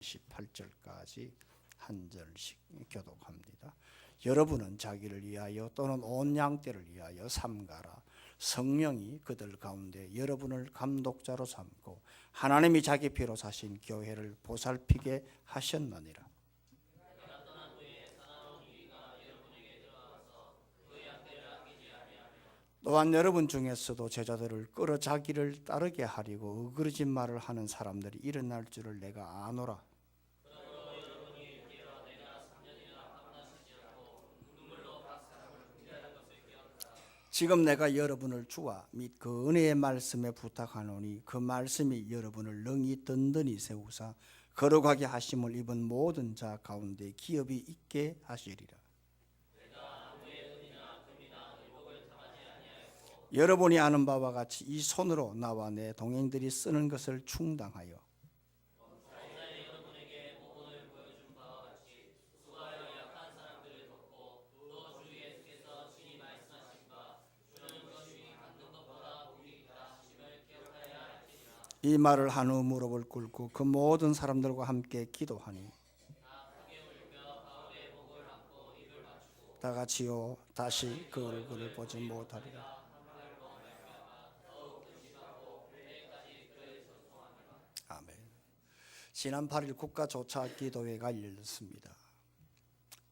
18절까지 한 절씩 교독합니다. 여러분은 자기를 위하여 또는 온 양떼를 위하여 삼가라. 성령이 그들 가운데 여러분을 감독자로 삼고 하나님이 자기 피로 사신 교회를 보살피게 하셨느니라. 또한 여러분 중에서도 제자들을 끌어 자기를 따르게 하려고 어그러진 말을 하는 사람들이 일어날 줄을 내가 아노라. 지금 내가 여러분을 주와 및 그 은혜의 말씀에 부탁하노니 그 말씀이 여러분을 능히 든든히 세우사 거룩하게 하심을 입은 모든 자 가운데 기업이 있게 하시리라. 여러분이 아는 바와 같이 이 손으로 나와 내 동행들이 쓰는 것을 충당하여 이 말을 한 후 무릎을 꿇고 그 모든 사람들과 함께 기도하니 다 같이요 다시 그 얼굴을 보지 못하리라. 아멘. 지난 8일 국가조차기도회가 열렸습니다.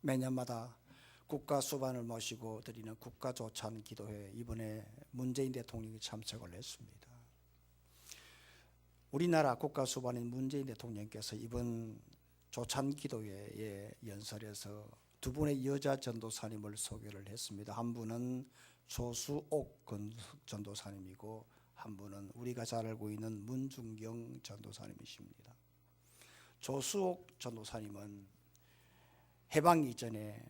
매년마다 국가 수반을 모시고 드리는 국가조찬기도회, 이번에 문재인 대통령이 참석을 했습니다. 우리나라 국가 수반인 문재인 대통령께서 이번 조찬기도회의 연설에서 두 분의 여자 전도사님을 소개를 했습니다. 한 분은 조수옥 전도사님이고 한 분은 우리가 잘 알고 있는 문중경 전도사님이십니다. 조수옥 전도사님은 해방 이전에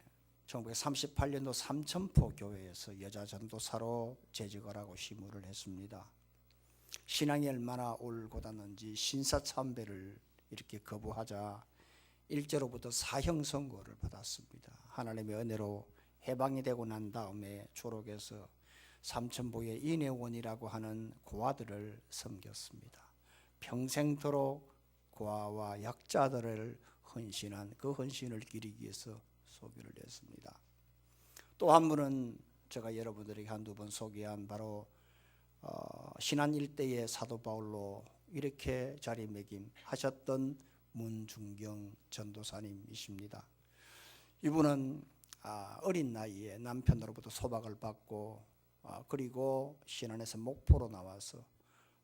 1938년도 삼천포 교회에서 여자 전도사로 재직을 하고 시무를 했습니다. 신앙이 얼마나 올곧았는지 신사참배를 이렇게 거부하자 일제로부터 사형 선고를 받았습니다. 하나님의 은혜로 해방이 되고 난 다음에 초록에서 삼천포의 인혜원이라고 하는 고아들을 섬겼습니다. 평생토록 고아와 약자들을 헌신한 그 헌신을 기리기 위해서 소개를 했습니다. 또 한 분은 제가 여러분들에게 한두 번 소개한 바로 신안 일대의 사도 바울로 이렇게 자리매김하셨던 문중경 전도사님이십니다. 이분은 어린 나이에 남편으로부터 소박을 받고 그리고 신안에서 목포로 나와서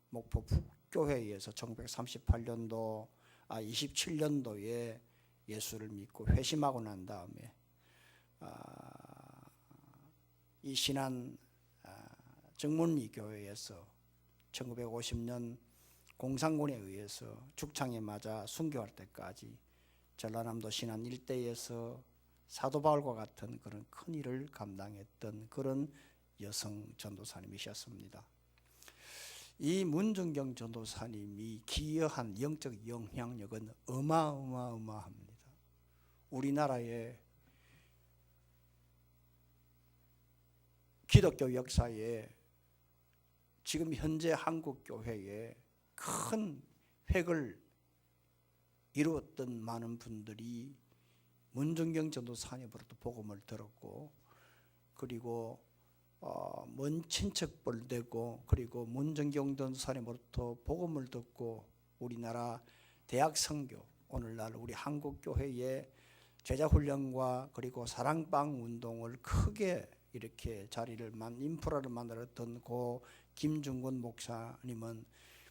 목포 북교회에서 1938년도 27년도에 예수를 믿고 회심하고 난 다음에 이 신안 정문리 교회에서 1950년 공산군에 의해서 죽창에 맞아 순교할 때까지 전라남도 신안 일대에서 사도 바울과 같은 그런 큰 일을 감당했던 그런 여성 전도사님이셨습니다. 이 문중경 전도사님이 기여한 영적 영향력은 어마어마합니다. 우리나라의 기독교 역사에 지금 현재 한국교회에 큰 획을 이루었던 많은 분들이 문중경 전도사님으로부터 복음을 들었고 그리고 먼 친척벌 되고 그리고 문중경 전도사님으로부터 복음을 듣고 우리나라 대학 선교, 오늘날 우리 한국교회의 제자훈련과 그리고 사랑방 운동을 크게 이렇게 인프라를 만들었던 고 김중근 목사님은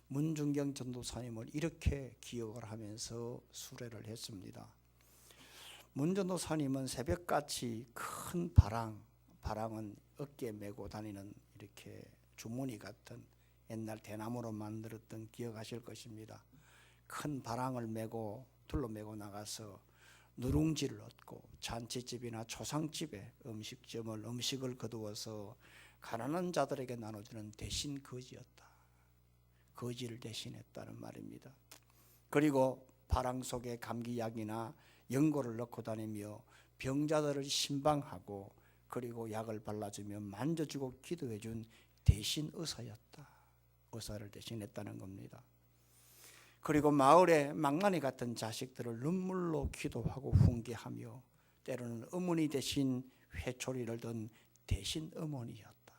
문중경 전도사님을 이렇게 기억을 하면서 수례를 했습니다. 문 전도사님은 새벽같이 큰 바랑은 어깨에 메고 다니는 이렇게 주머니 같은 옛날 대나무로 만들었던 기억하실 것입니다. 큰 바랑을 메고 둘러매고 나가서 누룽지를 얻고 잔치집이나 초상집에 음식을 거두어서 가난한 자들에게 나눠주는 대신 거지였다. 거지를 대신했다는 말입니다. 그리고 바랑 속에 감기약이나 연고를 넣고 다니며 병자들을 신방하고 그리고 약을 발라주며 만져주고 기도해준 대신 의사였다. 의사를 대신했다는 겁니다. 그리고 마을에 망나니 같은 자식들을 눈물로 기도하고 훈계하며 때로는 어머니 대신 회초리를 든 대신 어머니였다.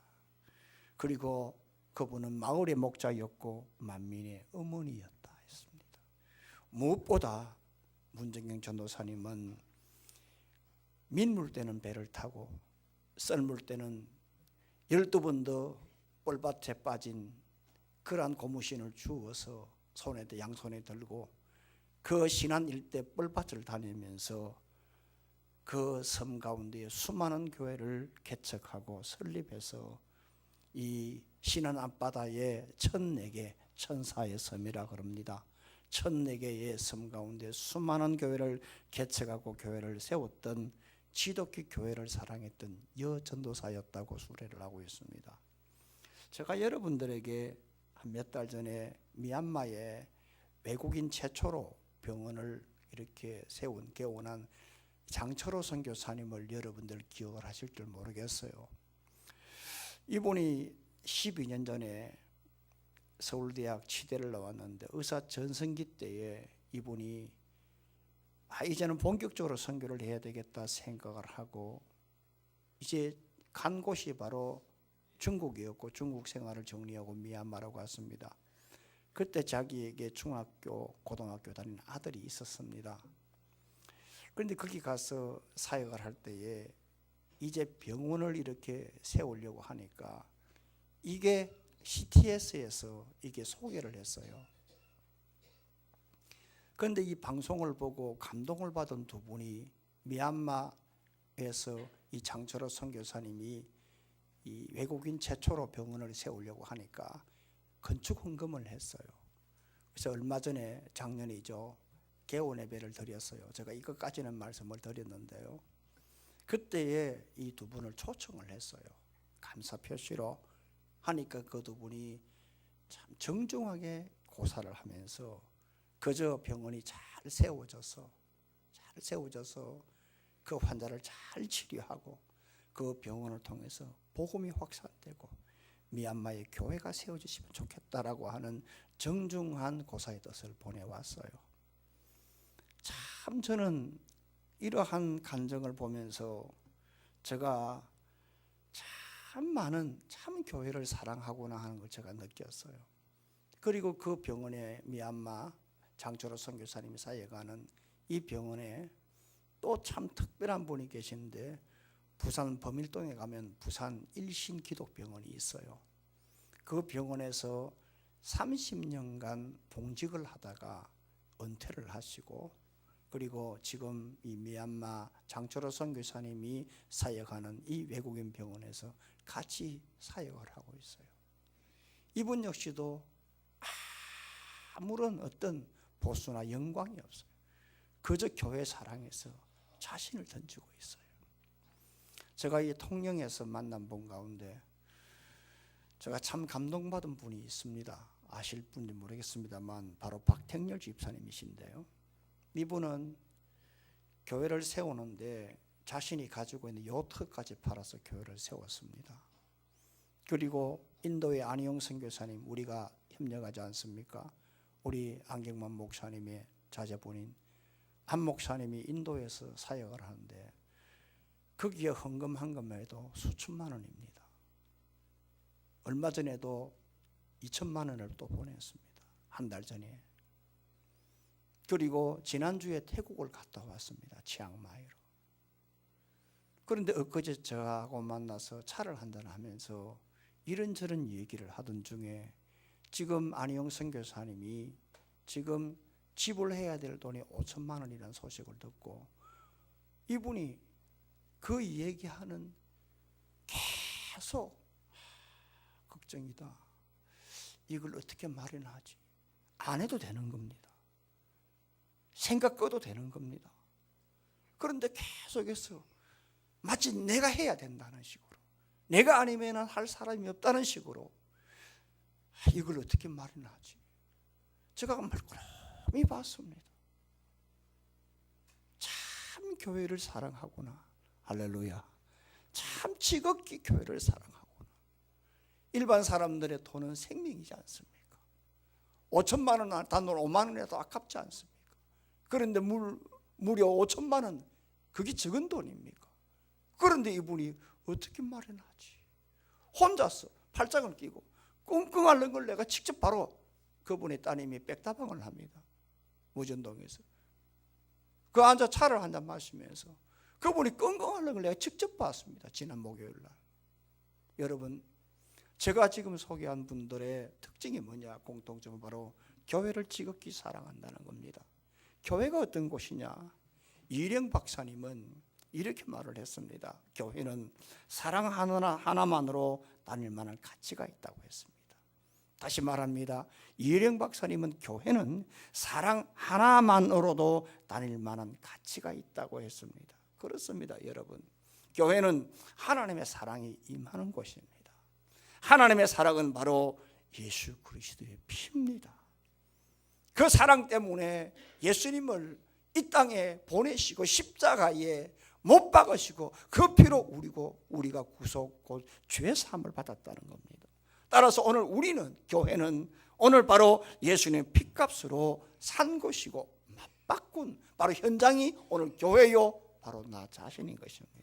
그리고 그분은 마을의 목자였고 만민의 어머니였다 했습니다. 무엇보다 문정경 전도사님은 민물 때는 배를 타고 썰물 때는 12번 더 뻘밭에 빠진 그러한 고무신을 주워서 양손에 들고 그 신안 일대 뻘밭을 다니면서 그 섬 가운데 수많은 교회를 개척하고 설립해서 이 신안 앞바다에 1004개 천사의 섬이라 그럽니다. 1004개의 섬 가운데 수많은 교회를 개척하고 교회를 세웠던 지독히 교회를 사랑했던 여전도사였다고 수레를 하고 있습니다. 제가 여러분들에게 한 몇 달 전에 미얀마에 외국인 최초로 병원을 이렇게 개원한 장철호 선교사님을 여러분들 기억을 하실 줄 모르겠어요. 이분이 12년 전에 서울대학 치대를 나왔는데 의사 전성기 때에 이분이 이제는 본격적으로 선교를 해야 되겠다 생각을 하고 이제 간 곳이 바로 중국이었고 중국 생활을 정리하고 미얀마로 갔습니다. 그때 자기에게 중학교, 고등학교 다니는 아들이 있었습니다. 그런데 거기 가서 사역을 할 때에 이제 병원을 이렇게 세우려고 하니까 이게 CTS에서 이게 소개를 했어요. 그런데 이 방송을 보고 감동을 받은 두 분이 미얀마에서 이 장철호 선교사님이 이 외국인 최초로 병원을 세우려고 하니까 건축 헌금을 했어요. 그래서 얼마 전에 작년이죠. 개원 예배를 드렸어요. 제가 이것까지는 말씀을 드렸는데요. 그때에 이 두 분을 초청을 했어요. 감사 표시로 하니까 그 두 분이 참 정중하게 고사를 하면서 그저 병원이 잘 세워져서 그 환자를 잘 치료하고 그 병원을 통해서 복음이 확산되고 미얀마의 교회가 세워지시면 좋겠다라고 하는 정중한 고사의 뜻을 보내왔어요. 참 저는 이러한 간증을 보면서 제가 참 교회를 사랑하구나 하는 걸 제가 느꼈어요. 그리고 그 병원에 미얀마 장철호 선교사님이 사역하는 이 병원에 또 참 특별한 분이 계시는데 부산 범일동에 가면 부산 일신기독병원이 있어요. 그 병원에서 30년간 봉직을 하다가 은퇴를 하시고 그리고 지금 이 미얀마 장철호 선교사님이 사역하는 이 외국인 병원에서 같이 사역을 하고 있어요. 이분 역시도 아무런 어떤 보수나 영광이 없어요. 그저 교회 사랑에서 자신을 던지고 있어요. 제가 이 통영에서 만난 분 가운데 제가 참 감동받은 분이 있습니다. 아실 분인지 모르겠습니다만 바로 박택렬 집사님이신데요. 이분은 교회를 세우는데 자신이 가지고 있는 요트까지 팔아서 교회를 세웠습니다. 그리고 인도의 안희영 선교사님 우리가 협력하지 않습니까? 우리 안경만 목사님의 자제분인 안 목사님이 인도에서 사역을 하는데 거기에 헌금한 것만 해도 수천만 원입니다. 얼마 전에도 2천만 원을 또 보냈습니다. 한 달 전에. 그리고 지난주에 태국을 갔다 왔습니다. 치앙마이로. 그런데 엊그제 저하고 만나서 차를 한잔 하면서 이런저런 얘기를 하던 중에 지금 안희영 선교사님이 지금 지불해야 될 돈이 5천만 원이라는 소식을 듣고 이분이 그 얘기하는 계속 걱정이다. 이걸 어떻게 마련하지? 안 해도 되는 겁니다. 생각 꺼도 되는 겁니다. 그런데 계속해서 마치 내가 해야 된다는 식으로 내가 아니면 할 사람이 없다는 식으로 이걸 어떻게 마련하지? 제가 말끔히 봤습니다. 참 교회를 사랑하구나. 할렐루야. 참 지극히 교회를 사랑하구나. 일반 사람들의 돈은 생명이지 않습니까? 5천만 원 단돈 5만 원이라도 아깝지 않습니까? 그런데 무려 5천만 원, 그게 적은 돈입니까? 그런데 이분이 어떻게 마련하지? 혼자서 팔짱을 끼고 끙끙 앓는 걸 내가 직접 바로 그분의 따님이 백다방을 합니다. 무전동에서. 그 앉아 차를 한잔 마시면서 그분이 끙끙 앓는 걸 내가 직접 봤습니다. 지난 목요일 날. 여러분, 제가 지금 소개한 분들의 특징이 뭐냐? 공통점은 바로 교회를 지극히 사랑한다는 겁니다. 교회가 어떤 곳이냐? 이령 박사님은 이렇게 말을 했습니다. 교회는 사랑 하나만으로 다닐 만한 가치가 있다고 했습니다. 다시 말합니다. 이령 박사님은 교회는 사랑 하나만으로도 다닐 만한 가치가 있다고 했습니다. 그렇습니다, 여러분. 교회는 하나님의 사랑이 임하는 곳입니다. 하나님의 사랑은 바로 예수 그리스도의 피입니다. 그 사랑 때문에 예수님을 이 땅에 보내시고 십자가에 못 박으시고 그 피로 우리가 구속 곧 죄 사함을 받았다는 겁니다. 따라서 오늘 우리는, 교회는 오늘 바로 예수님의 피값으로 산 것이고 바꾼 바로 현장이 오늘 교회요, 바로 나 자신인 것입니다.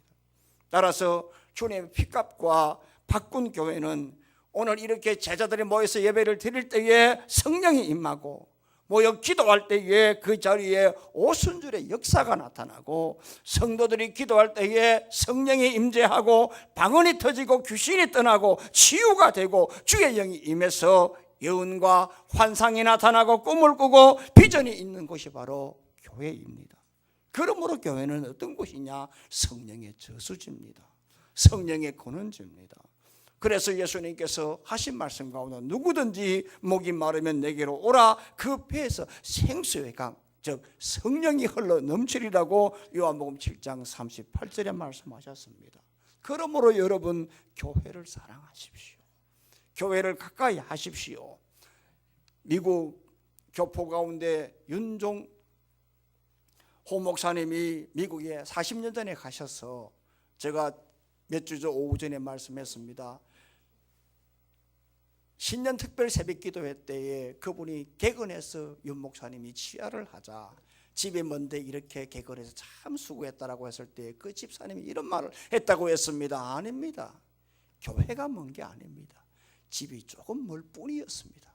따라서 주님의 피값과 바꾼 교회는 오늘 이렇게 제자들이 모여서 예배를 드릴 때에 성령이 임하고 모여 기도할 때에 그 자리에 오순절의 역사가 나타나고 성도들이 기도할 때에 성령이 임재하고 방언이 터지고 귀신이 떠나고 치유가 되고 주의 영이 임해서 예언과 환상이 나타나고 꿈을 꾸고 비전이 있는 곳이 바로 교회입니다. 그러므로 교회는 어떤 곳이냐? 성령의 저수지입니다. 성령의 근원지입니다. 그래서 예수님께서 하신 말씀 가운데 누구든지 목이 마르면 내게로 오라, 그 배에서 생수의 강, 즉 성령이 흘러 넘치리라고 요한복음 7장 38절에 말씀하셨습니다. 그러므로 여러분, 교회를 사랑하십시오. 교회를 가까이 하십시오. 미국 교포 가운데 윤종 호 목사님이 미국에 40년 전에 가셔서 제가 몇 주 전 오후 전에 말씀했습니다. 신년 특별 새벽 기도회 때에 그분이 개근해서 윤 목사님이 치아를 하자 집이 먼데 이렇게 개근해서 참 수고했다라고 했을 때 그 집사님이 이런 말을 했다고 했습니다. 아닙니다. 교회가 먼 게 아닙니다. 집이 조금 멀 뿐이었습니다.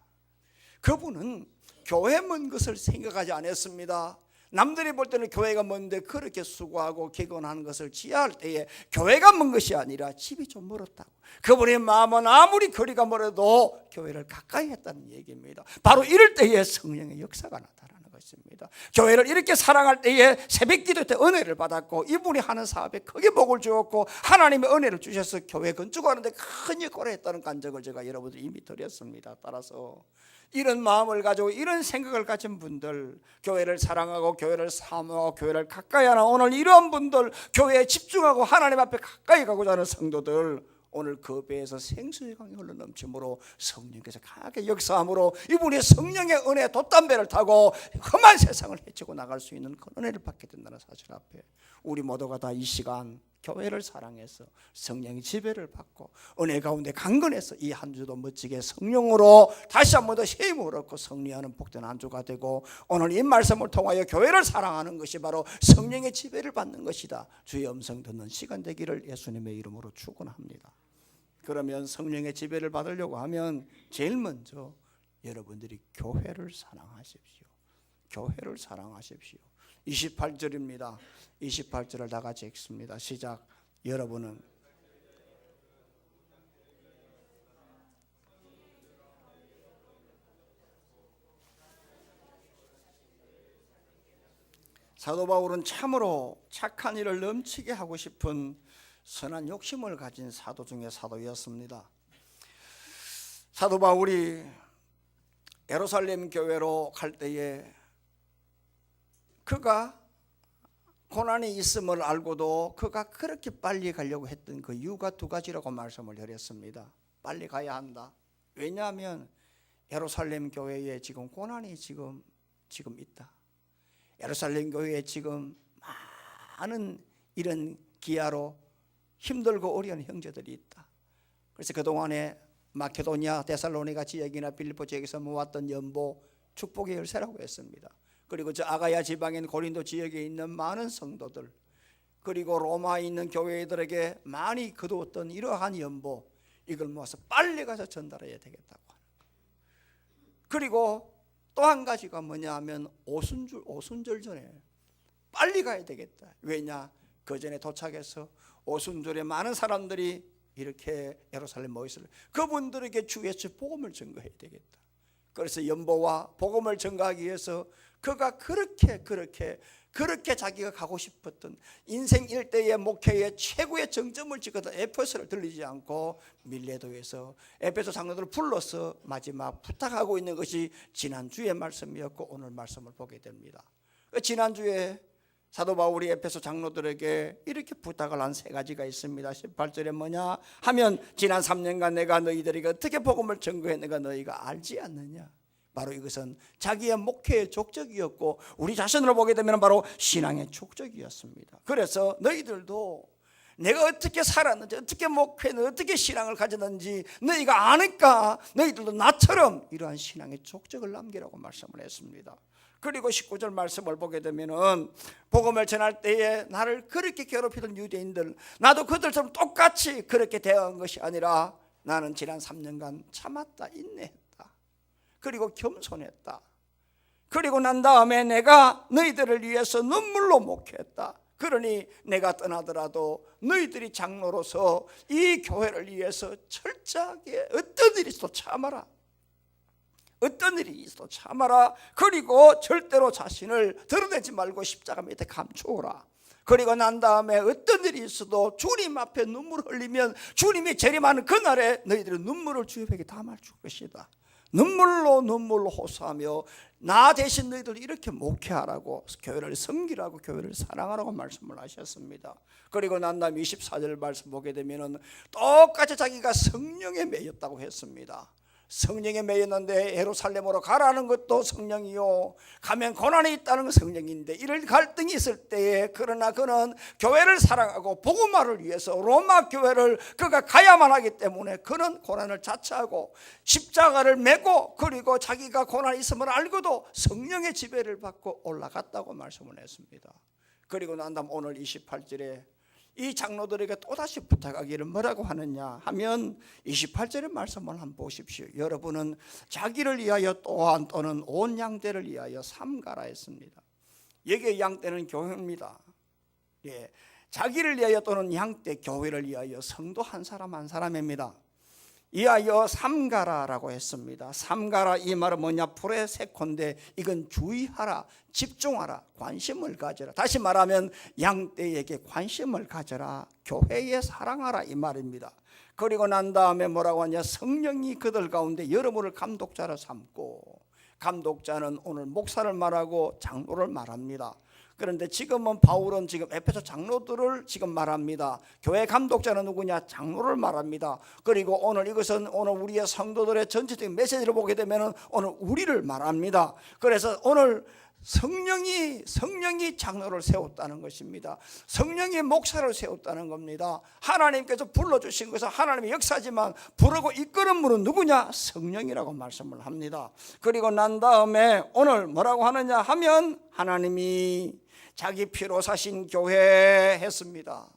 그분은 교회 먼 것을 생각하지 않았습니다. 남들이 볼 때는 교회가 먼데 그렇게 수고하고 개근하는 것을 지혜할 때에 교회가 먼 것이 아니라 집이 좀 멀었다고. 그분의 마음은 아무리 거리가 멀어도 교회를 가까이 했다는 얘기입니다. 바로 이럴 때에 성령의 역사가 나타나는 것입니다. 교회를 이렇게 사랑할 때에 새벽 기도 때 은혜를 받았고 이분이 하는 사업에 크게 복을 주었고 하나님의 은혜를 주셔서 교회 건축하는데 큰 역할을 했다는 간증을 제가 여러분들 이미 드렸습니다. 따라서 이런 마음을 가지고 이런 생각을 가진 분들, 교회를 사랑하고 교회를 사모하고 교회를 가까이 하는 오늘 이런 분들, 교회에 집중하고 하나님 앞에 가까이 가고자 하는 성도들, 오늘 그 배에서 생수의 강이 흘러 넘침으로 성령께서 강하게 역사함으로 이분이 성령의 은혜 돛담배를 타고 험한 세상을 헤치고 나갈 수 있는 그 은혜를 받게 된다는 사실 앞에 우리 모두가 다 이 시간 교회를 사랑해서 성령의 지배를 받고 은혜 가운데 강건해서 이 한 주도 멋지게 성령으로 다시 한 번 더 새 힘을 얻고 승리하는 복된 한 주가 되고 오늘 이 말씀을 통하여 교회를 사랑하는 것이 바로 성령의 지배를 받는 것이다. 주의 음성 듣는 시간 되기를 예수님의 이름으로 축원합니다. 그러면 성령의 지배를 받으려고 하면 제일 먼저 여러분들이 교회를 사랑하십시오. 교회를 사랑하십시오. 28절입니다. 28절을 다 같이 읽습니다. 시작. 여러분은 사도 바울은 참으로 착한 일을 넘치게 하고 싶은 선한 욕심을 가진 사도 중에 사도였습니다. 사도 바울이 예루살렘 교회로 갈 때에 그가 고난이 있음을 알고도 그가 그렇게 빨리 가려고 했던 그 이유가 두 가지라고 말씀을 드렸습니다. 빨리 가야 한다. 왜냐하면 예루살렘 교회에 지금 고난이 지금 있다. 예루살렘 교회에 지금 많은 이런 기아로 힘들고 어려운 형제들이 있다. 그래서 그동안에 마케도니아, 데살로니가 지역이나 빌립보 지역에서 모았던 연보 축복의 열쇠라고 했습니다. 그리고 저 아가야 지방인 고린도 지역에 있는 많은 성도들, 그리고 로마에 있는 교회들에게 많이 거두었던 이러한 연보, 이걸 모아서 빨리 가서 전달해야 되겠다고 하는 거예요. 그리고 또 한 가지가 뭐냐 하면 오순절 전에 빨리 가야 되겠다. 왜냐? 그 전에 도착해서 오순절에 많은 사람들이 이렇게 예루살렘 모였을 때 그분들에게 주 예수 복음을 전거해야 되겠다. 그래서 연보와 복음을 전가하기 위해서 그가 그렇게 자기가 가고 싶었던 인생 일대의 목회의 최고의 정점을 찍었던 에페소를 들리지 않고 밀레도에서 에페소 장로들을 불러서 마지막 부탁하고 있는 것이 지난주의 말씀이었고 오늘 말씀을 보게 됩니다. 지난주에 사도 바울이 에페소 장로들에게 이렇게 부탁을 한 세 가지가 있습니다. 18절에 뭐냐 하면 지난 3년간 내가 너희들에게 어떻게 복음을 전거했는가 너희가 알지 않느냐. 바로 이것은 자기의 목회의 족적이었고 우리 자신으로 보게 되면 바로 신앙의 족적이었습니다. 그래서 너희들도 내가 어떻게 살았는지, 어떻게 목회는 어떻게 신앙을 가졌는지 너희가 아니까 너희들도 나처럼 이러한 신앙의 족적을 남기라고 말씀을 했습니다. 그리고 19절 말씀을 보게 되면은 복음을 전할 때에 나를 그렇게 괴롭히던 유대인들, 나도 그들처럼 똑같이 그렇게 대응한 것이 아니라 나는 지난 3년간 참았다, 인내했다, 그리고 겸손했다. 그리고 난 다음에 내가 너희들을 위해서 눈물로 목회했다. 그러니 내가 떠나더라도 너희들이 장로로서 이 교회를 위해서 철저하게 어떤 일이 있어도 참아라. 어떤 일이 있어도 참아라. 그리고 절대로 자신을 드러내지 말고 십자가 밑에 감추어라. 그리고 난 다음에 어떤 일이 있어도 주님 앞에 눈물을 흘리면 주님이 재림하는 그날에 너희들은 눈물을 주님에게 담아 줄 것이다. 눈물로 호소하며 나 대신 너희들 이렇게 목회하라고, 교회를 섬기라고, 교회를 사랑하라고 말씀을 하셨습니다. 그리고 난 다음 24절 말씀 보게 되면 똑같이 자기가 성령에 매였다고 했습니다. 성령에 매였는데 예루살렘으로 가라는 것도 성령이요, 가면 고난이 있다는 건 성령인데 이럴 갈등이 있을 때에 그러나 그는 교회를 사랑하고 복음화를 위해서 로마 교회를 그가 가야만 하기 때문에 그는 고난을 자처하고 십자가를 메고 그리고 자기가 고난이 있음을 알고도 성령의 지배를 받고 올라갔다고 말씀을 했습니다. 그리고 난 다음 오늘 28절에 이 장로들에게 또다시 부탁하기를 뭐라고 하느냐 하면 28절의 말씀을 한번 보십시오. 여러분은 자기를 위하여 또는 온 양떼를 위하여 삼가라 했습니다. 여기에 양떼는 교회입니다. 예, 자기를 위하여 또는 양떼, 교회를 위하여 성도 한 사람 한 사람입니다. 이하여 삼가라라고 했습니다. 삼가라 이 말은 뭐냐, 프레세콘데 이건 주의하라, 집중하라, 관심을 가져라. 다시 말하면 양떼에게 관심을 가져라, 교회에 사랑하라 이 말입니다. 그리고 난 다음에 뭐라고 하냐, 성령이 그들 가운데 여러분을 감독자로 삼고, 감독자는 오늘 목사를 말하고 장로를 말합니다. 그런데 지금은 바울은 지금 에페소 장로들을 지금 말합니다. 교회 감독자는 누구냐? 장로를 말합니다. 그리고 오늘 이것은 오늘 우리의 성도들의 전체적인 메시지를 보게 되면 오늘 우리를 말합니다. 그래서 오늘 성령이 장로를 세웠다는 것입니다. 성령이 목사를 세웠다는 겁니다. 하나님께서 불러주신 것은 하나님의 역사지만 부르고 이끄는 분은 누구냐? 성령이라고 말씀을 합니다. 그리고 난 다음에 오늘 뭐라고 하느냐 하면 하나님이 자기 피로 사신 교회 했습니다.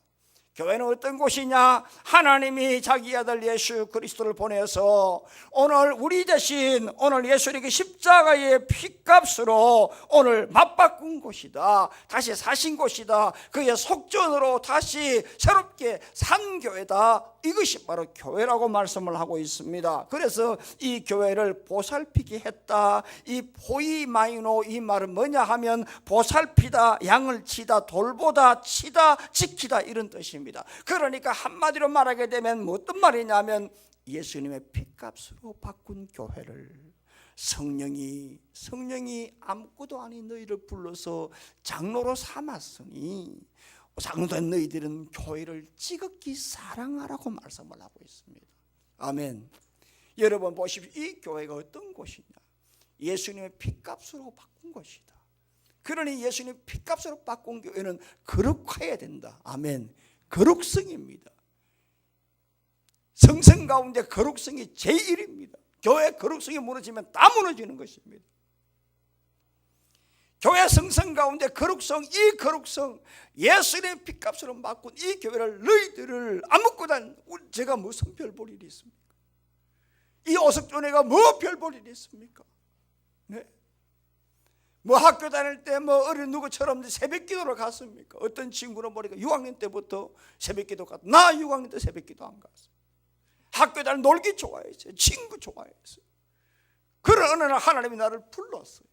교회는 어떤 곳이냐? 하나님이 자기 아들 예수 그리스도를 보내서 오늘 우리 대신 오늘 예수님의 십자가의 피값으로 오늘 맞바꾼 곳이다. 다시 사신 곳이다. 그의 속전으로 다시 새롭게 산 교회다. 이것이 바로 교회라고 말씀을 하고 있습니다. 그래서 이 교회를 보살피게 했다. 이 포이마이노 이 말은 뭐냐 하면 보살피다, 양을 치다, 돌보다, 치다, 지키다 이런 뜻입니다. 그러니까 한마디로 말하게 되면 어떤 말이냐면 예수님의 피값으로 바꾼 교회를 성령이 아무것도 아닌 너희를 불러서 장로로 삼았으니 장로된 너희들은 교회를 지극히 사랑하라고 말씀을 하고 있습니다. 아멘. 여러분 보십시오. 이 교회가 어떤 곳이냐? 예수님의 피값으로 바꾼 것이다. 그러니 예수님의 피값으로 바꾼 교회는 거룩해야 된다. 아멘. 거룩성입니다. 성성 가운데 거룩성이 제1입니다. 교회 거룩성이 무너지면 다 무너지는 것입니다. 교회 성성 가운데 거룩성, 이 거룩성, 예수님의 핏값으로 바꾼 이 교회를 너희들을 아무것도 제가 무슨 별 볼 일이 있습니까? 이 오석존회가 뭐 별 볼 일이 있습니까? 네? 뭐 학교 다닐 때 뭐 어린 누구처럼 새벽 기도를 갔습니까? 어떤 친구는 보니까 6학년 때부터 새벽 기도 갔다. 나 6학년 때 새벽 기도 안 갔어. 학교 다닐 놀기 좋아했어요. 친구 좋아했어요. 그런 어느 날 하나님이 나를 불렀어요.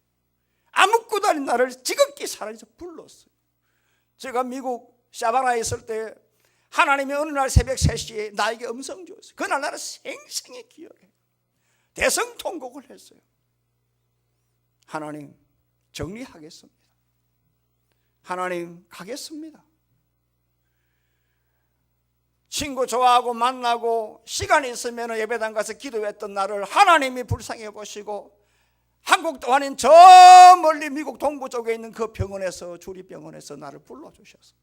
아무것도 아닌 나를 지극히 사랑해서 불렀어요. 제가 미국 샤바나에 있을 때 하나님이 어느 날 새벽 3시에 나에게 음성 주었어요. 그날 나를 생생히 기억해요. 대성통곡을 했어요. 하나님 정리하겠습니다. 하나님 가겠습니다. 친구 좋아하고 만나고 시간이 있으면 예배당 가서 기도했던 나를 하나님이 불쌍해 보시고 한국도 아닌 저 멀리 미국 동부 쪽에 있는 그 병원에서 주립병원에서 나를 불러주셨어요.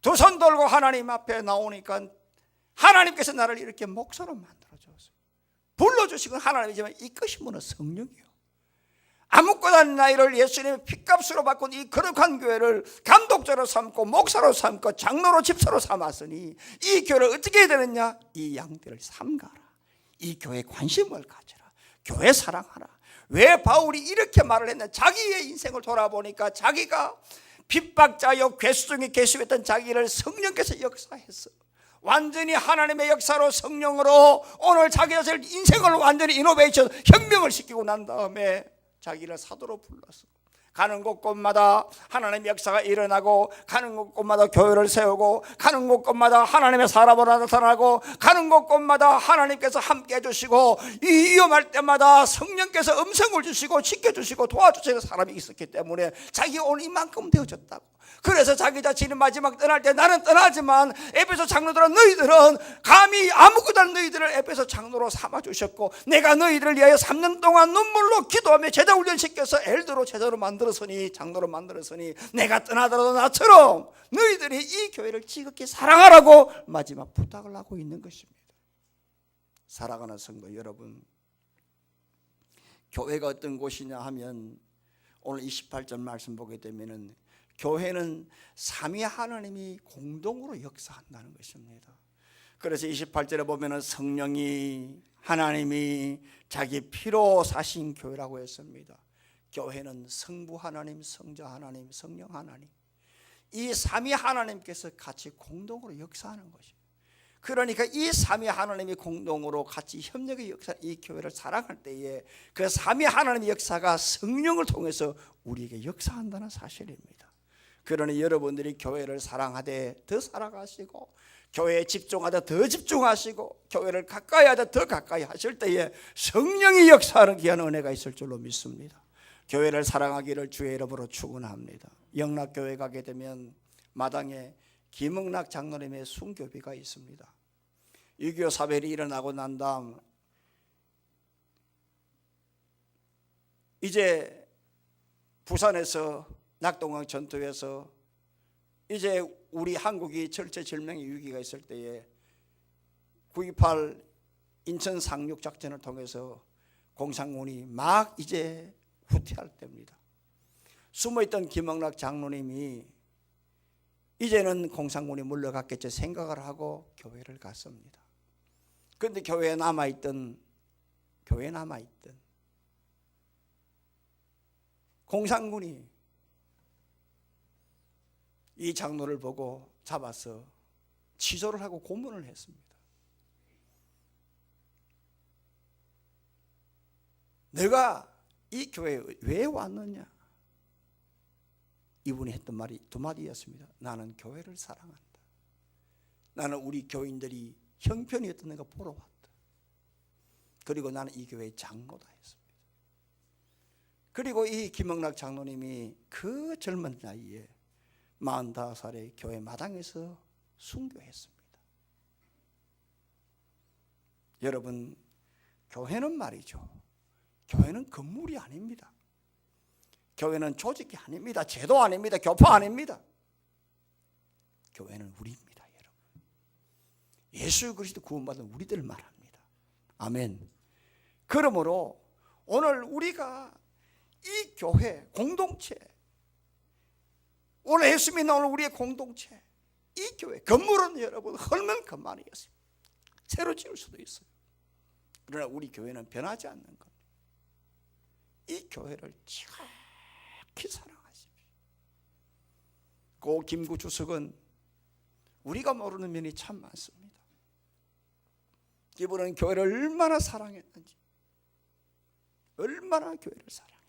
두 손 들고 하나님 앞에 나오니까 하나님께서 나를 이렇게 목사로 만들어줬어요. 불러주시고 하나님이지만 이끄신 분은 성령이요. 아무것도 아닌 나이를 예수님의 핏값으로 바꾼 이 거룩한 교회를 감독자로 삼고 목사로 삼고 장로로 집사로 삼았으니 이 교회를 어떻게 해야 되느냐? 이 양떼를 삼가라. 이 교회에 관심을 가져라. 교회 사랑하라. 왜 바울이 이렇게 말을 했냐? 자기의 인생을 돌아보니까 자기가 핍박자요 괴수 중에 괴수했던 자기를 성령께서 역사했어. 완전히 하나님의 역사로 성령으로 오늘 자기 자신을 인생을 완전히 이노베이션 혁명을 시키고 난 다음에 자기를 사도로 불렀어. 가는 곳곳마다 하나님의 역사가 일어나고 가는 곳곳마다 교회를 세우고 가는 곳곳마다 하나님의 사람으로 나타나고 가는 곳곳마다 하나님께서 함께 해주시고 이 위험할 때마다 성령께서 음성을 주시고 지켜주시고 도와주시는 사람이 있었기 때문에 자기가 오늘 이만큼 되어졌다고. 그래서 자기 자신이 마지막 떠날 때 나는 떠나지만 에베소 장로들은 너희들은 감히 아무것도 아닌 너희들을 에베소 장로로 삼아주셨고 내가 너희들을 위하여 3년 동안 눈물로 기도하며 제자 훈련시켜서 엘더로 제자로 만들었으니 장로로 만들었으니 내가 떠나더라도 나처럼 너희들이 이 교회를 지극히 사랑하라고 마지막 부탁을 하고 있는 것입니다. 사랑하는 성도 여러분, 교회가 어떤 곳이냐 하면 오늘 28절 말씀 보게 되면은 교회는 삼위 하나님이 공동으로 역사한다는 것입니다. 그래서 28절에 보면은 성령이 하나님이 자기 피로 사신 교회라고 했습니다. 교회는 성부 하나님, 성자 하나님, 성령 하나님 이 삼위 하나님께서 같이 공동으로 역사하는 것입니다. 그러니까 이 삼위 하나님이 공동으로 같이 협력의 역사, 이 교회를 사랑할 때에 그 삼위 하나님의 역사가 성령을 통해서 우리에게 역사한다는 사실입니다. 그러니 여러분들이 교회를 사랑하되 더 살아가시고 교회에 집중하되 더 집중하시고 교회를 가까이 하되 더 가까이 하실 때에 성령이 역사하는 귀한 은혜가 있을 줄로 믿습니다. 교회를 사랑하기를 주의 이름으로 축원합니다. 영락교회 가게 되면 마당에 김흥락 장로님의 순교비가 있습니다. 6.25 사변이 일어나고 난 다음 이제 부산에서 낙동강 전투에서 이제 우리 한국이 절체절명의 위기가 있을 때에 9.28 인천 상륙 작전을 통해서 공산군이 막 이제 후퇴할 때입니다. 숨어있던 김흥락 장로님이 이제는 공산군이 물러갔겠지 생각을 하고 교회를 갔습니다. 그런데 교회에 남아있던 공산군이 이 장로를 보고 잡아서 취조를 하고 고문을 했습니다. 내가 이 교회에 왜 왔느냐? 이분이 했던 말이 두 마디였습니다. 나는 교회를 사랑한다. 나는 우리 교인들이 형편이 어떤가 보러 왔다. 그리고 나는 이 교회의 장로다 했습니다. 그리고 이 김흥락 장로님이 그 젊은 나이에 45살에 교회 마당에서 순교했습니다. 여러분, 교회는 말이죠, 교회는 건물이 아닙니다. 교회는 조직이 아닙니다. 제도 아닙니다. 교파 아닙니다. 교회는 우리입니다, 여러분. 예수 그리스도 구원받은 우리들을 말합니다. 아멘. 그러므로 오늘 우리가 이 교회 공동체, 오늘 예수 믿는 오늘 우리의 공동체, 이 교회 건물은 여러분 헐면 그만이었습니다. 새로 지을 수도 있어요. 그러나 우리 교회는 변하지 않는 겁니다. 이 교회를 지극히 사랑하십시오. 고 김구 주석은 우리가 모르는 면이 참 많습니다. 이분은 교회를 얼마나 사랑했는지, 얼마나 교회를 사랑했는지.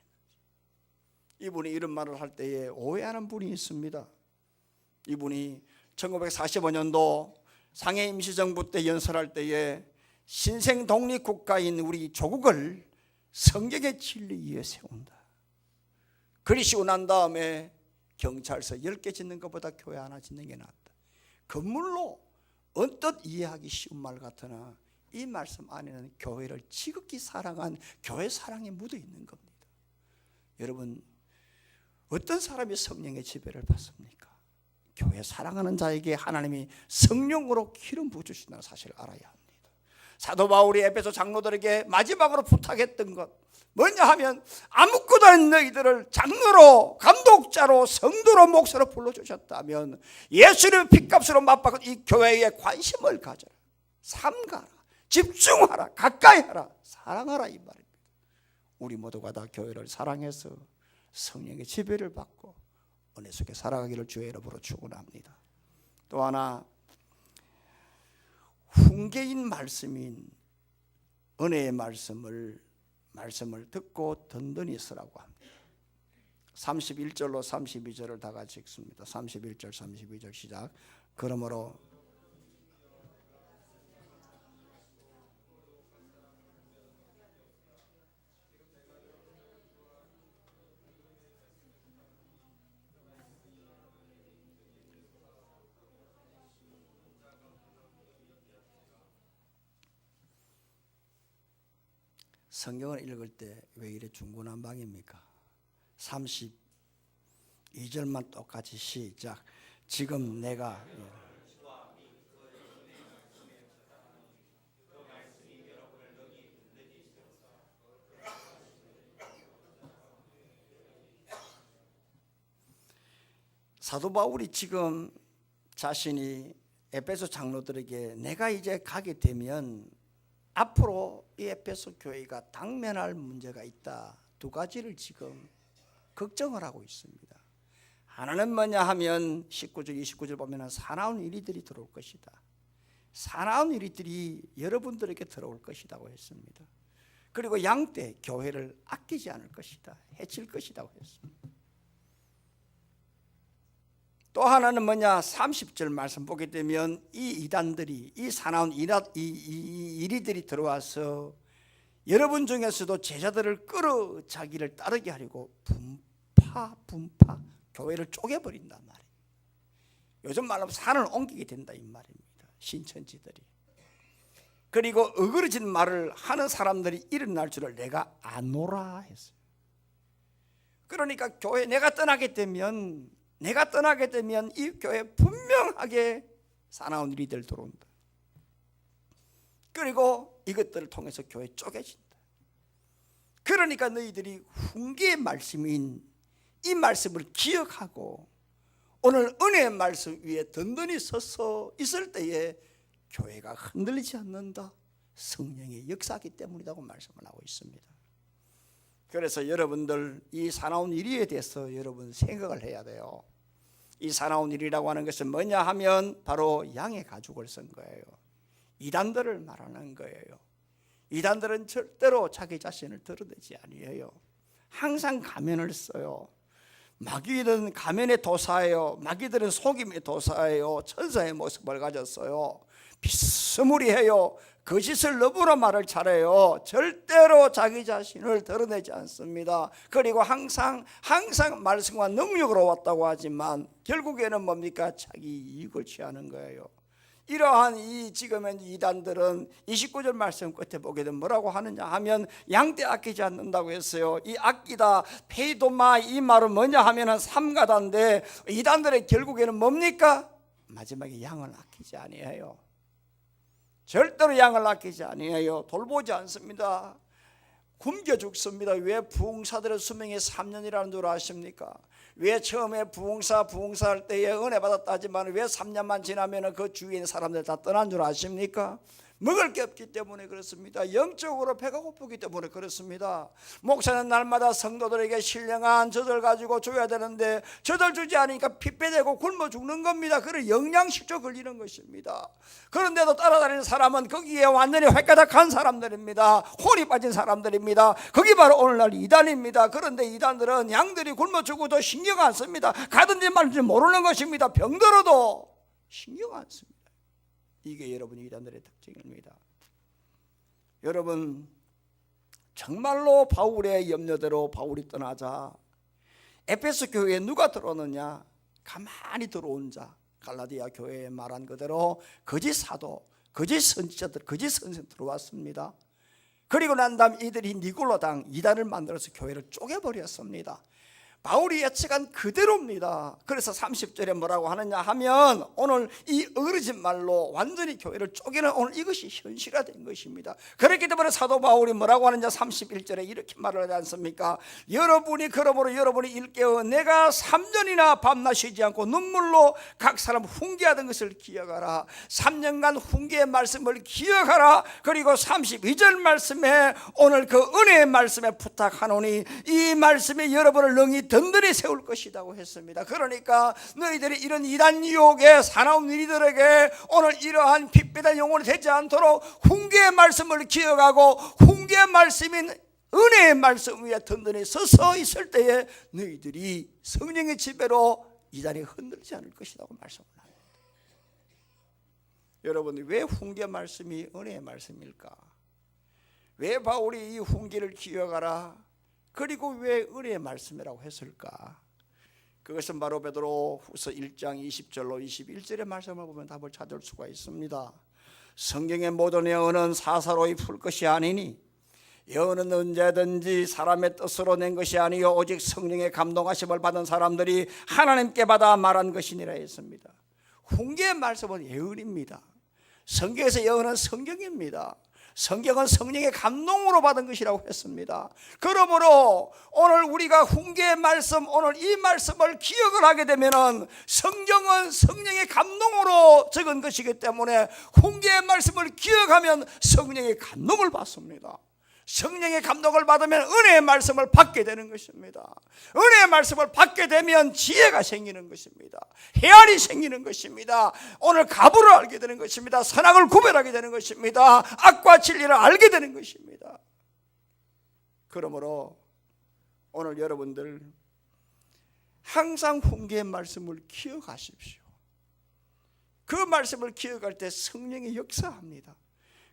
이분이 이런 말을 할 때에 오해하는 분이 있습니다. 이분이 1945년도 상해 임시정부 때 연설할 때에 신생 독립국가인 우리 조국을 성경의 진리 위에 세운다. 그리 씌우고 난 다음에 경찰서 10개 짓는 것보다 교회 하나 짓는 게 낫다. 건물로 언뜻 이해하기 쉬운 말 같으나 이 말씀 안에는 교회를 지극히 사랑한 교회 사랑이 묻어 있는 겁니다. 여러분, 어떤 사람이 성령의 지배를 받습니까? 교회 사랑하는 자에게 하나님이 성령으로 기름 부어주신다는 사실을 알아야 합니다. 사도 바울이 에베소 장로들에게 마지막으로 부탁했던 것 뭐냐 하면, 아무것도 아닌 너희들을 장로로, 감독자로, 성도로, 목사로 불러주셨다면 예수님의 핏값으로 맞박은 이 교회에 관심을 가져라, 삼가라, 집중하라, 가까이 하라, 사랑하라, 이 말입니다. 우리 모두가 다 교회를 사랑해서 성령의 지배를 받고 은혜 속에 살아가기를 주의 이름으로 축원합니다. 또 하나, 훈계인 말씀인 은혜의 말씀을 듣고 든든히 쓰라고 합니다. 31절로 32절을 다 같이 읽습니다. 31절 32절 시작. 그러므로 성경을 읽을 때 왜 이래 중구난방입니까? 32절만 똑같이 시작. 지금 내가 사도 바울이 지금 자신이 에베소 장로들에게 내가 이제 가게 되면 앞으로 이 에베소 교회가 당면할 문제가 있다, 두 가지를 지금 걱정을 하고 있습니다. 하나는 뭐냐 하면 19절 29절 보면 사나운 이리들이 들어올 것이다. 사나운 이리들이 여러분들에게 들어올 것이라고 했습니다. 그리고 양때 교회를 아끼지 않을 것이다, 해칠 것이라고 했습니다. 또 하나는 뭐냐, 30절 말씀 보게 되면 이 이단들이, 이 사나운 이리들이 들어와서 여러분 중에서도 제자들을 끌어 자기를 따르게 하려고 분파 교회를 쪼개버린단 말이에요. 요즘 말로 산을 옮기게 된다 이 말입니다. 신천지들이. 그리고 어그러진 말을 하는 사람들이 일어날 줄을 내가 아노라 했어요. 그러니까 교회 내가 떠나게 되면 이 교회 분명하게 사나운 이리들 들어온다. 그리고 이것들을 통해서 교회 쪼개진다. 그러니까 너희들이 훈계의 말씀인 이 말씀을 기억하고 오늘 은혜의 말씀 위에 든든히 서서 있을 때에 교회가 흔들리지 않는다. 성령의 역사이기 때문이라고 말씀을 하고 있습니다. 그래서 여러분들 이 사나운 이리에 대해서 여러분 생각을 해야 돼요. 이 사나운 일이라고 하는 것은 뭐냐 하면 바로 양의 가죽을 쓴 거예요. 이단들을 말하는 거예요. 이단들은 절대로 자기 자신을 드러내지 아니에요. 항상 가면을 써요. 마귀들은 가면의 도사예요. 마귀들은 속임의 도사예요. 천사의 모습을 가졌어요. 비스무리해요. 거짓을 너무나 말을 잘해요. 절대로 자기 자신을 드러내지 않습니다. 그리고 항상 말씀과 능력으로 왔다고 하지만 결국에는 뭡니까? 자기 이익을 취하는 거예요. 이러한 이 지금의 이단들은 29절 말씀 끝에 보게 되면 뭐라고 하느냐 하면 양떼 아끼지 않는다고 했어요. 이 아끼다 페이도마 이 말은 뭐냐 하면은 삼가다인데 이단들의 결국에는 뭡니까? 마지막에 양을 아끼지 아니해요. 절대로 양을 아끼지 아니해요. 돌보지 않습니다. 굶겨 죽습니다. 왜 부흥사들의 수명이 3년이라는 줄 아십니까? 왜 처음에 부흥사할 때에 은혜 받았다지만 왜 3년만 지나면 그 주위에 있는 사람들 다 떠난 줄 아십니까? 먹을 게 없기 때문에 그렇습니다. 영적으로 배가 고프기 때문에 그렇습니다. 목사는 날마다 성도들에게 신령한 젖을 가지고 줘야 되는데 젖을 주지 않으니까 핏배되고 굶어 죽는 겁니다. 그래 영양실조 걸리는 것입니다. 그런데도 따라다니는 사람은 거기에 완전히 획가닥한 사람들입니다. 혼이 빠진 사람들입니다. 거기 바로 오늘날 이단입니다. 그런데 이단들은 양들이 굶어 죽어도 신경 안 씁니다. 가든지 말든지 모르는 것입니다. 병들어도 신경 안 씁니다. 이게 여러분 이단들의 특징입니다. 여러분 정말로 바울의 염려대로 바울이 떠나자 에베소 교회에 누가 들어오느냐? 가만히 들어온 자, 갈라디아 교회에 말한 그대로 거짓 사도, 거짓 선지자들, 거짓 선생 들어왔습니다. 그리고 난 다음 이들이 니골로당 이단을 만들어서 교회를 쪼개버렸습니다. 바울이 예측한 그대로입니다. 그래서 30절에 뭐라고 하느냐 하면 오늘 이 어그러진 말로 완전히 교회를 쪼개는 오늘 이것이 현실화된 것입니다. 그렇기 때문에 사도 바울이 뭐라고 하느냐 31절에 이렇게 말을 하지 않습니까? 그러므로 여러분이 일깨워 내가 3년이나 밤낮 쉬지 않고 눈물로 각 사람 훈계하던 것을 기억하라. 3년간 훈계의 말씀을 기억하라. 그리고 32절 말씀에 오늘 그 은혜의 말씀에 부탁하노니 이 말씀이 여러분을 능히 든든히 세울 것이라고 했습니다. 그러니까 너희들이 이런 이단 유혹에 사나운 이들에게 오늘 이러한 핏배단 영혼이 되지 않도록 훈계의 말씀을 기억하고 훈계의 말씀인 은혜의 말씀 위에 든든히 서서 있을 때에 너희들이 성령의 지배로 이단이 흔들리지 않을 것이라고 말씀을 합니다. 여러분 왜 훈계 말씀이 은혜의 말씀일까? 왜 바울이 이 훈계를 기억하라 그리고 왜 은혜의 말씀이라고 했을까? 그것은 바로 베드로 후서 1장 20절로 21절의 말씀을 보면 답을 찾을 수가 있습니다. 성경의 모든 예언은 사사로이 풀 것이 아니니 예언은 언제든지 사람의 뜻으로 낸 것이 아니요 오직 성령의 감동하심을 받은 사람들이 하나님께 받아 말한 것이니라 했습니다. 훈계의 말씀은 예언입니다. 성경에서 예언은 성경입니다. 성경은 성령의 감동으로 받은 것이라고 했습니다. 그러므로 오늘 우리가 훈계의 말씀, 오늘 이 말씀을 기억을 하게 되면 성경은 성령의 감동으로 적은 것이기 때문에 훈계의 말씀을 기억하면 성령의 감동을 받습니다. 성령의 감동을 받으면 은혜의 말씀을 받게 되는 것입니다. 은혜의 말씀을 받게 되면 지혜가 생기는 것입니다. 해안이 생기는 것입니다. 오늘 가부를 알게 되는 것입니다. 선악을 구별하게 되는 것입니다. 악과 진리를 알게 되는 것입니다. 그러므로 오늘 여러분들 항상 훈계의 말씀을 기억하십시오. 그 말씀을 기억할 때 성령이 역사합니다.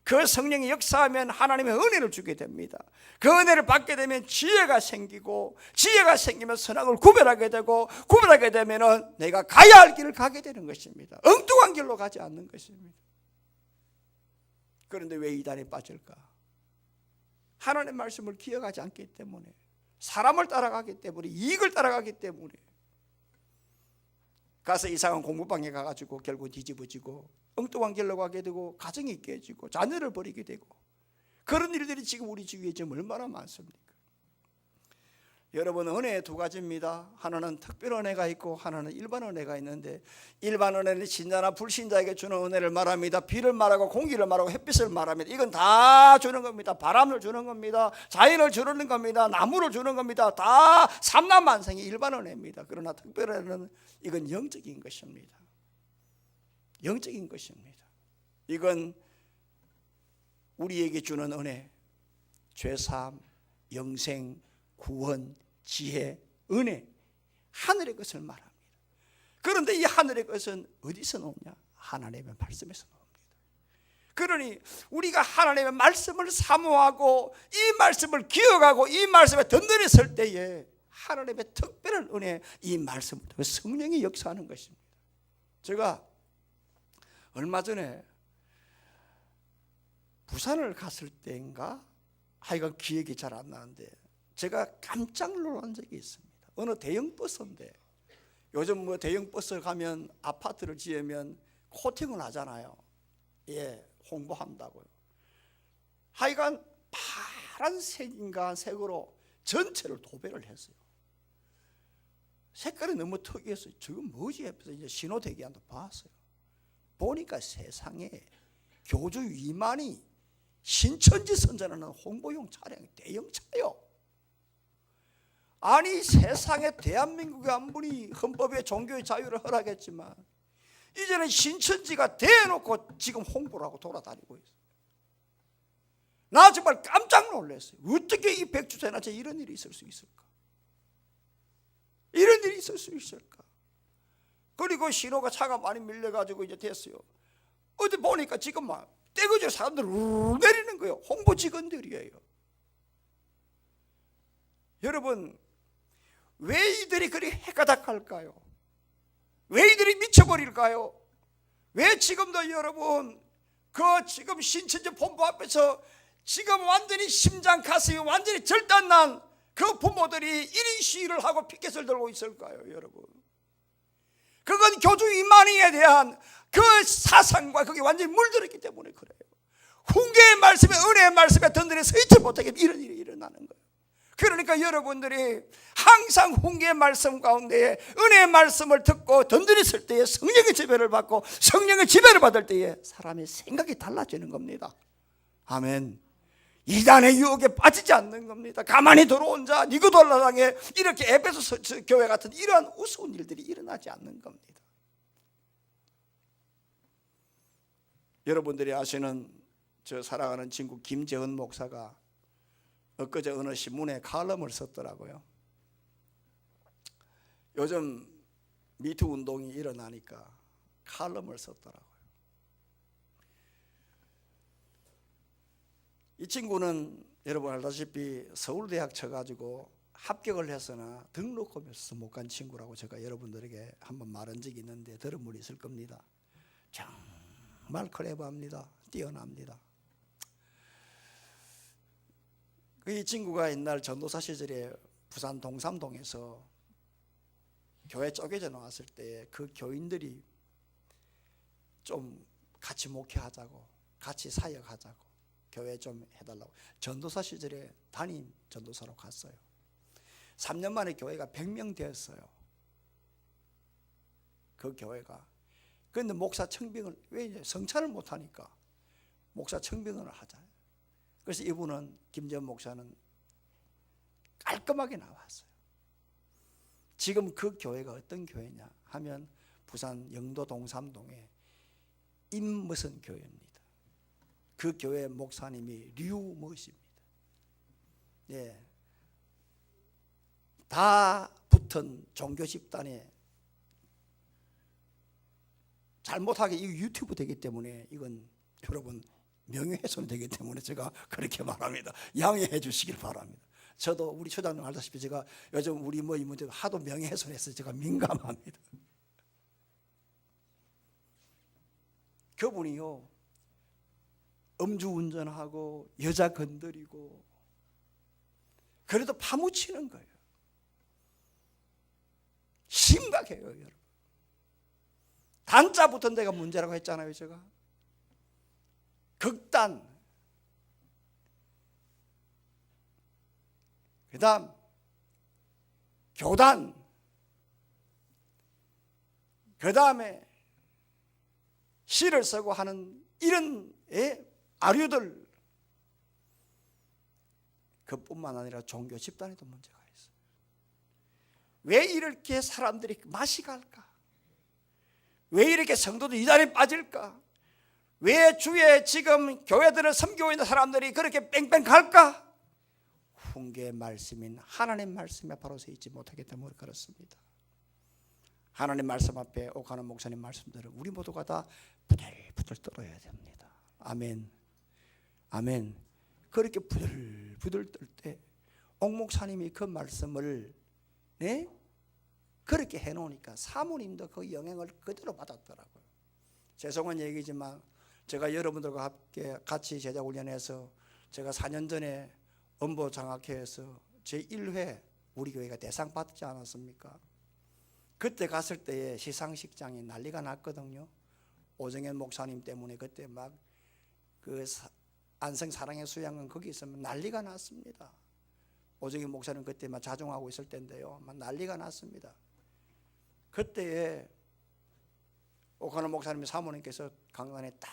그 성령이 역사하면 하나님의 은혜를 주게 됩니다. 그 은혜를 받게 되면 지혜가 생기고 지혜가 생기면 선악을 구별하게 되고 구별하게 되면 내가 가야 할 길을 가게 되는 것입니다. 엉뚱한 길로 가지 않는 것입니다. 그런데 왜 이단에 빠질까? 하나님의 말씀을 기억하지 않기 때문에, 사람을 따라가기 때문에, 이익을 따라가기 때문에 가서 이상한 공부방에 가가지고 결국 뒤집어지고 엉뚱한 길로 가게 되고 가정이 깨지고 자녀를 버리게 되고 그런 일들이 지금 우리 주위에 지금 얼마나 많습니까? 여러분 은혜의 두 가지입니다. 하나는 특별 은혜가 있고 하나는 일반 은혜가 있는데 일반 은혜는 신자나 불신자에게 주는 은혜를 말합니다. 비를 말하고 공기를 말하고 햇빛을 말합니다. 이건 다 주는 겁니다. 바람을 주는 겁니다. 자연을 주는 겁니다. 나무를 주는 겁니다. 다 삼라만상의 일반 은혜입니다. 그러나 특별 은혜는 이건 영적인 것입니다. 영적인 것입니다. 이건 우리에게 주는 은혜, 죄사함, 영생, 구원, 지혜, 은혜, 하늘의 것을 말합니다. 그런데 이 하늘의 것은 어디서 나오냐? 하나님의 말씀에서 나옵니다. 그러니 우리가 하나님의 말씀을 사모하고 이 말씀을 기억하고 이 말씀에 든든히 설 때에 하나님의 특별한 은혜, 이 말씀을 통해 성령이 역사하는 것입니다. 제가 얼마 전에 부산을 갔을 때인가 하여간 기억이 잘 안 나는데 제가 깜짝 놀란 적이 있습니다. 어느 대형 버스인데 요즘 뭐 대형 버스 가면 아파트를 지으면 코팅을 하잖아요. 예, 홍보한다고요. 하여간 파란색인가 색으로 전체를 도배를 했어요. 색깔이 너무 특이했어요. 저건 뭐지? 해서 이제 신호대기한테 봤어요. 보니까 세상에 교주 위만이 신천지 선전하는 홍보용 차량이 대형차요. 아니 세상에 대한민국의 한 분이 헌법에 종교의 자유를 허락했지만 이제는 신천지가 대놓고 지금 홍보를 하고 돌아다니고 있어요. 나 정말 깜짝 놀랐어요. 어떻게 이 백주대낮에 이런 일이 있을 수 있을까? 이런 일이 있을 수 있을까? 그리고 신호가 차가 많이 밀려가지고 이제 됐어요. 어디 보니까 지금 막 떼거지로 사람들 우르르 내리는 거예요. 홍보 직원들이에요. 여러분, 왜 이들이 그리 해가닥할까요? 왜 이들이 미쳐버릴까요? 왜 지금도 여러분 그 지금 신천지 본부 앞에서 지금 완전히 심장 가슴이 완전히 절단난 그 부모들이 1인 시위를 하고 피켓을 들고 있을까요, 여러분? 그건 교주 이만희에 대한 그 사상과 그게 완전히 물들었기 때문에 그래요. 훈계의 말씀에 은혜의 말씀에 든든히 서있지 못하게 이런 일이 일어나는 거예요. 그러니까 여러분들이 항상 훈계의 말씀 가운데 은혜의 말씀을 듣고 든든히 설 때에 성령의 지배를 받고 성령의 지배를 받을 때에 사람의 생각이 달라지는 겁니다. 아멘. 이단의 유혹에 빠지지 않는 겁니다. 가만히 들어온 자 니고돌라당에 이렇게 에베소 교회 같은 이러한 우스운 일들이 일어나지 않는 겁니다. 여러분들이 아시는 저 사랑하는 친구 김재헌 목사가 엊그제 어느 신문에 칼럼을 썼더라고요. 요즘 미투 운동이 일어나니까 칼럼을 썼더라고요. 이 친구는 여러분 알다시피 서울대학 쳐가지고 합격을 했으나 등록금이 없어서 못 간 친구라고 제가 여러분들에게 한번 말한 적이 있는데 들은 분이 있을 겁니다. 정말 클레버합니다. 뛰어납니다. 이 친구가 옛날 전도사 시절에 부산 동삼동에서 교회 쪼개져 나왔을 때 그 교인들이 좀 같이 목회하자고 같이 사역하자고 교회 좀 해달라고 전도사 시절에 담임 전도사로 갔어요. 3년 만에 교회가 100명 되었어요. 그 교회가. 그런데 목사 청빙을 왜 성찬을 못하니까 목사 청빙을 하자. 그래서 이분은 김재헌 목사는 깔끔하게 나왔어요. 지금 그 교회가 어떤 교회냐 하면 부산 영도 동삼동에 임무선 교회입니다. 그 교회 목사님이 류머십니다. 예, 다 붙은 종교 집단에 잘못하게 이 유튜브 되기 때문에 이건 여러분 명예훼손이 되기 때문에 제가 그렇게 말합니다. 양해해 주시길 바랍니다. 저도 우리 처장님 알다시피 제가 요즘 우리 뭐 이 문제가 하도 명예훼손해서 제가 민감합니다. 그분이요 음주운전하고 여자 건드리고 그래도 파묻히는 거예요. 심각해요, 여러분. 단자 붙은 데가 문제라고 했잖아요, 제가. 극단. 그 다음 교단. 그 다음에 시를 쓰고 하는 이런 아류들. 그뿐만 아니라 종교 집단에도 문제가 있어요. 왜 이렇게 사람들이 맛이 갈까? 왜 이렇게 성도들 이단에 빠질까? 왜 주에 지금 교회들을 섬기고 있는 사람들이 그렇게 뺑뺑 갈까? 훈계의 말씀인 하나님 말씀에 바로 서 있지 못하기 때문에 그렇습니다. 하나님 말씀 앞에 오가는 목사님 말씀들은 우리 모두가 다 부들부들 떨어야 됩니다. 아멘. 아멘. 그렇게 부들부들 떨 때 옥 목사님이 그 말씀을 그렇게 해놓으니까 사모님도 그 영향을 그대로 받았더라고요. 죄송한 얘기지만 제가 여러분들과 함께 같이 제자훈련해서 제가 4년 전에 엄보장학회에서 제1회 우리 교회가 대상 받지 않았습니까? 그때 갔을 때에 시상식장이 난리가 났거든요. 오정현 목사님 때문에 그때 막 그 안성 사랑의 수양은 거기 있으면 난리가 났습니다. 오정희 목사님 그때 막 자중하고 있을 때인데요, 막 난리가 났습니다. 그때에 오카노 목사님 사모님께서 강단에 딱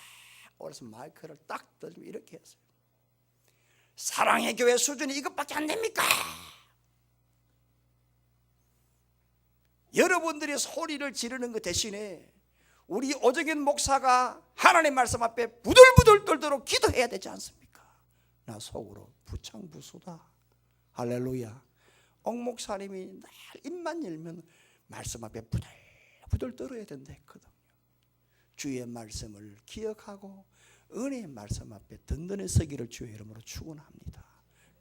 올라서 마이크를 딱 들고 이렇게 했어요. 사랑의 교회 수준이 이것밖에 안 됩니까? 여러분들이 소리를 지르는 것 대신에 우리 오정현 목사가 하나님 말씀 앞에 부들부들 떨도록 기도해야 되지 않습니까? 나 속으로 부창부수다. 할렐루야. 옥 목사님이 날 입만 열면 말씀 앞에 부들부들 떨어야 된다 했거든요. 주의 말씀을 기억하고 은혜의 말씀 앞에 든든히 서기를 주의 이름으로 축원합니다.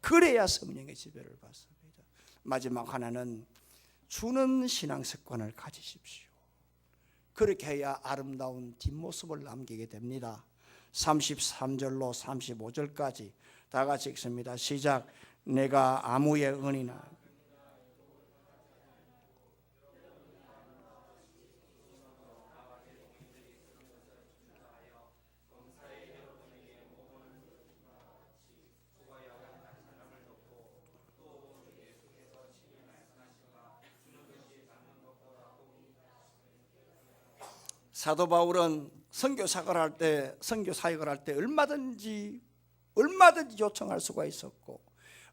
그래야 성령의 지배를 받습니다. 마지막 하나는 주는 신앙 습관을 가지십시오. 그렇게 해야 아름다운 뒷모습을 남기게 됩니다. 33절로 35절까지 다 같이 읽습니다. 시작. 내가 아무의 은이나 사도 바울은 선교 사역을 할 때 얼마든지 요청할 수가 있었고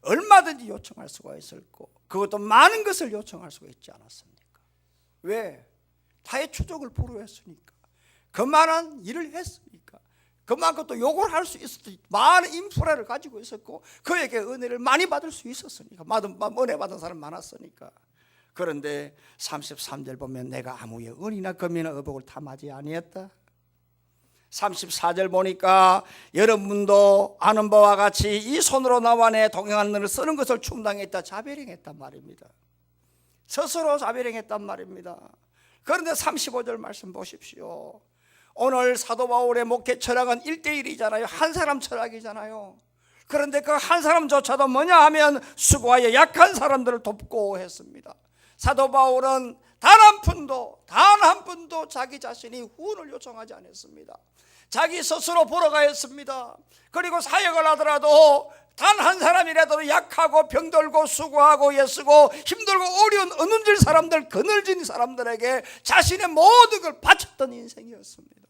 얼마든지 요청할 수가 있었고 그것도 많은 것을 요청할 수가 있지 않았습니까? 왜? 타의 추족을 불허했으니까. 그만한 일을 했으니까. 그만큼 또 욕을 할 수 있었고 많은 인프라를 가지고 있었고 그에게 은혜를 많이 받을 수 있었으니까. 은혜 받은 사람 많았으니까. 그런데 33절 보면 내가 아무의 은이나 금이나 의복을 탐하지 아니했다. 34절 보니까 여러분도 아는 바와 같이 이 손으로 나와 내 동행하는 것을 쓰는 것을 충당했다. 자비령했단 말입니다. 스스로 자비령했단 말입니다. 그런데 35절 말씀 보십시오. 오늘 사도 바울의 목회 철학은 1대1이잖아요. 한 사람 철학이잖아요. 그런데 그 한 사람조차도 뭐냐 하면 수고하여 약한 사람들을 돕고 했습니다. 사도 바울은 단 한 푼도 자기 자신이 후원을 요청하지 않았습니다. 자기 스스로 벌어가였습니다. 그리고 사역을 하더라도 단 한 사람이라도 약하고 병들고 수고하고 애쓰고 힘들고 어려운 어눌진 사람들, 그늘진 사람들에게 자신의 모든 걸 바쳤던 인생이었습니다.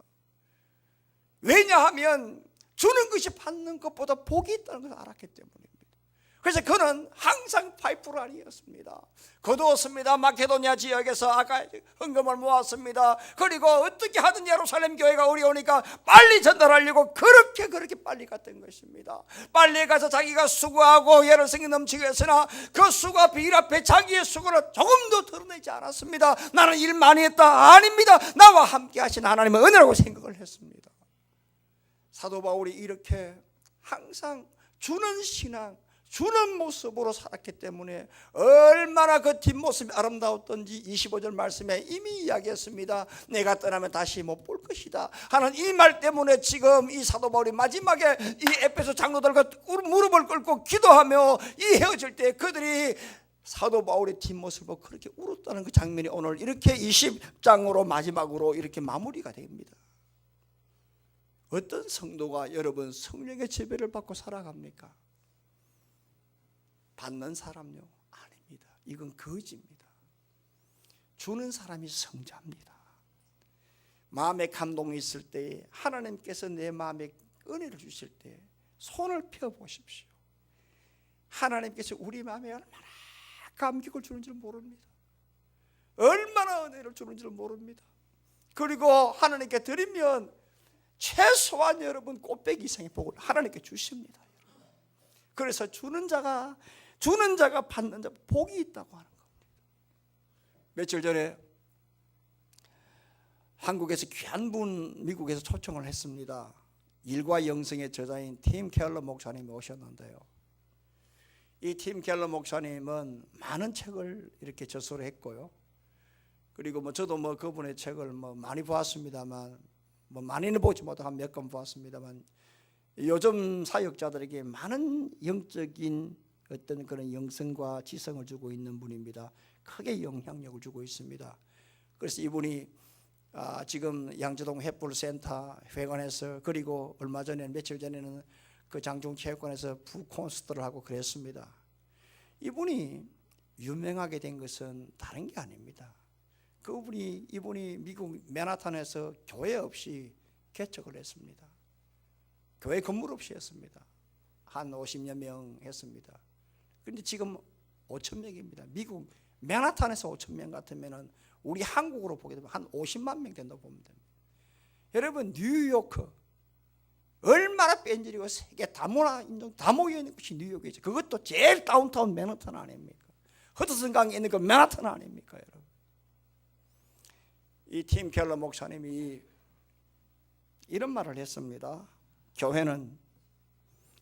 왜냐하면 주는 것이 받는 것보다 복이 있다는 것을 알았기 때문입니다. 그래서 그는 항상 파이프라인이었습니다. 거두었습니다. 마케도니아 지역에서 아까 헌금을 모았습니다. 그리고 어떻게 하든 예루살렘 교회가 어려우니까 빨리 전달하려고 그렇게 빨리 갔던 것입니다. 빨리 가서 자기가 수고하고 예루살렘이 넘치게 했으나 그 수고와 비일 앞에 자기의 수고는 조금도 드러내지 않았습니다. 나는 일 많이 했다. 아닙니다. 나와 함께 하신 하나님의 은혜라고 생각을 했습니다. 사도 바울이 이렇게 항상 주는 신앙, 주는 모습으로 살았기 때문에 얼마나 그 뒷모습이 아름다웠던지 25절 말씀에 이미 이야기했습니다. 내가 떠나면 다시 못 볼 것이다 하는 이 말 때문에 지금 이 사도 바울이 마지막에 이 에베소 장로들과 무릎을 꿇고 기도하며 이 헤어질 때 그들이 사도 바울의 뒷모습을 보고 그렇게 울었다는 그 장면이 오늘 이렇게 20장으로 마지막으로 이렇게 마무리가 됩니다. 어떤 성도가 여러분 성령의 지배를 받고 살아갑니까? 받는 사람요? 아닙니다. 이건 거짓입니다. 주는 사람이 성자입니다. 마음에 감동이 있을 때 하나님께서 내 마음에 은혜를 주실 때 손을 펴보십시오. 하나님께서 우리 마음에 얼마나 감격을 주는지를 모릅니다. 얼마나 은혜를 주는지를 모릅니다. 그리고 하나님께 드리면 최소한 여러분 꽃배기 이상의 복을 하나님께 주십니다. 그래서 주는 자가 받는 자 복이 있다고 하는 겁니다. 며칠 전에 한국에서 귀한 분 미국에서 초청을 했습니다. 일과 영성의 저자인 팀 켈러 목사님이 오셨는데요. 이 팀 켈러 목사님은 많은 책을 이렇게 저서를 했고요. 그리고 저도 그분의 책을 많이 보았습니다만 많이는 보지 못하고 한 몇 권 보았습니다만 요즘 사역자들에게 많은 영적인 어떤 그런 영성과 지성을 주고 있는 분입니다. 크게 영향력을 주고 있습니다. 그래서 이분이 지금 양재동 횃불센터 회관에서, 그리고 얼마 전에 며칠 전에는 그 장중체육관에서 부콘서트를 하고 그랬습니다. 이분이 유명하게 된 것은 다른 게 아닙니다. 이분이 미국 맨하탄에서 교회 없이 개척을 했습니다. 교회 건물 없이 했습니다. 한 50여 명 했습니다. 그런데 지금 5천 명입니다. 미국 맨하탄에서 5천 명 같으면 우리 한국으로 보게 되면 한 50만 명 된다고 보면 됩니다. 여러분, 뉴요크 얼마나 뺀질이고 세계 다문화 인종 다 모여 있는 곳이 뉴욕이죠. 그것도 제일 다운타운 맨하탄 아닙니까? 허드슨 강에 있는 그 맨하탄 아닙니까, 여러분? 이 팀 켈러 목사님이 이런 말을 했습니다. 교회는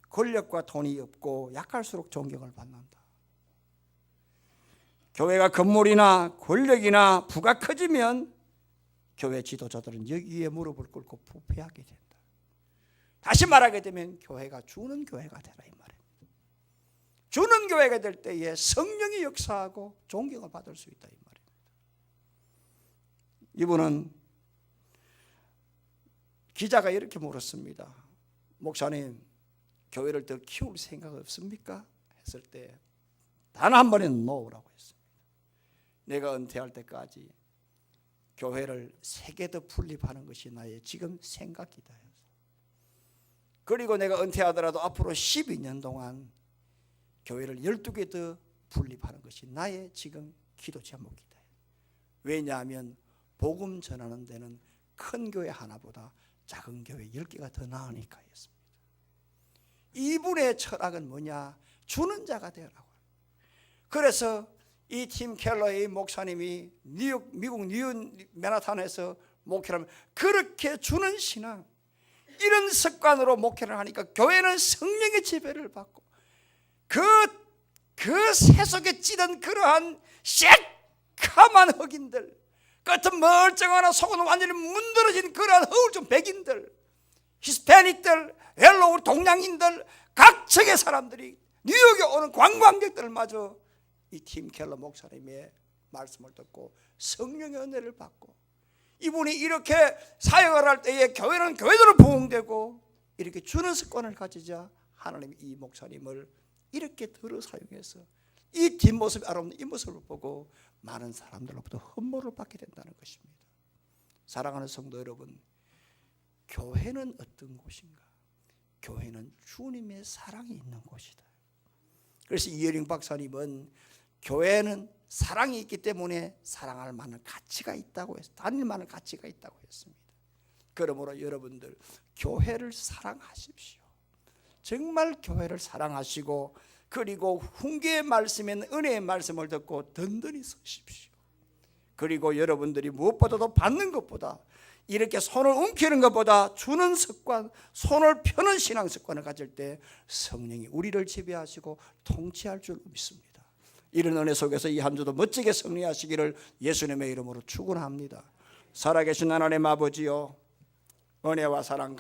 권력과 돈이 없고 약할수록 존경을 받는다. 교회가 건물이나 권력이나 부가 커지면 교회 지도자들은 여기에 무릎을 꿇고 부패하게 된다. 다시 말하게 되면 교회가 주는 교회가 되라 이 말입니다. 주는 교회가 될 때에 성령이 역사하고 존경을 받을 수 있다 이 말입니다. 이분은 기자가 이렇게 물었습니다. 목사님, 교회를 더 키울 생각 없습니까? 했을 때 단 한 번에는 노라고 했습니다. 내가 은퇴할 때까지 교회를 3개 더 풀립하는 것이 나의 지금 생각이다. 그리고 내가 은퇴하더라도 앞으로 12년 동안 교회를 12개 더 풀립하는 것이 나의 지금 기도 제목이다. 왜냐하면 복음 전하는 데는 큰 교회 하나보다 작은 교회 10개가 더 나으니까 였습니다. 이분의 철학은 뭐냐? 주는 자가 되라고. 그래서 이 팀 켈러의 목사님이 미국 뉴욕 맨하탄에서 목회를 하면 그렇게 주는 신앙, 이런 습관으로 목회를 하니까 교회는 성령의 지배를 받고 그 세속에 찌든 그러한 새카만 흑인들, 겉은 멀쩡하나 속은 완전히 문드러진 그러한 허울좀 백인들, 히스패닉들, 옐로우 동양인들, 각층의 사람들이 뉴욕에 오는 관광객들마저 이 팀 켈러 목사님의 말씀을 듣고 성령의 은혜를 받고, 이분이 이렇게 사역을 할 때에 교회는 교회대로 부흥되고 이렇게 주는 습관을 가지자 하나님이 이 목사님을 이렇게 들어 사용해서 이 뒷모습이 아름다운 이 모습을 보고 많은 사람들로부터 흠모를 받게 된다는 것입니다. 사랑하는 성도 여러분, 교회는 어떤 곳인가? 교회는 주님의 사랑이 있는 곳이다. 그래서 이혜령 박사님은 교회는 사랑이 있기 때문에 사랑할 만한 가치가 있다고 했습니다. 다닐 만한 가치가 있다고 했습니다. 그러므로 여러분들 교회를 사랑하십시오. 정말 교회를 사랑하시고, 그리고 훈계의 말씀에는 은혜의 말씀을 듣고 든든히 서십시오. 그리고 여러분들이 무엇보다도 받는 것보다, 이렇게 손을 움키는 것보다 주는 습관, 손을 펴는 신앙 습관을 가질 때 성령이 우리를 지배하시고 통치할 줄 믿습니다. 이런 은혜 속에서 이 한 주도 멋지게 승리하시기를 예수님의 이름으로 축원합니다. 살아계신 하나님 아버지요, 은혜와 사랑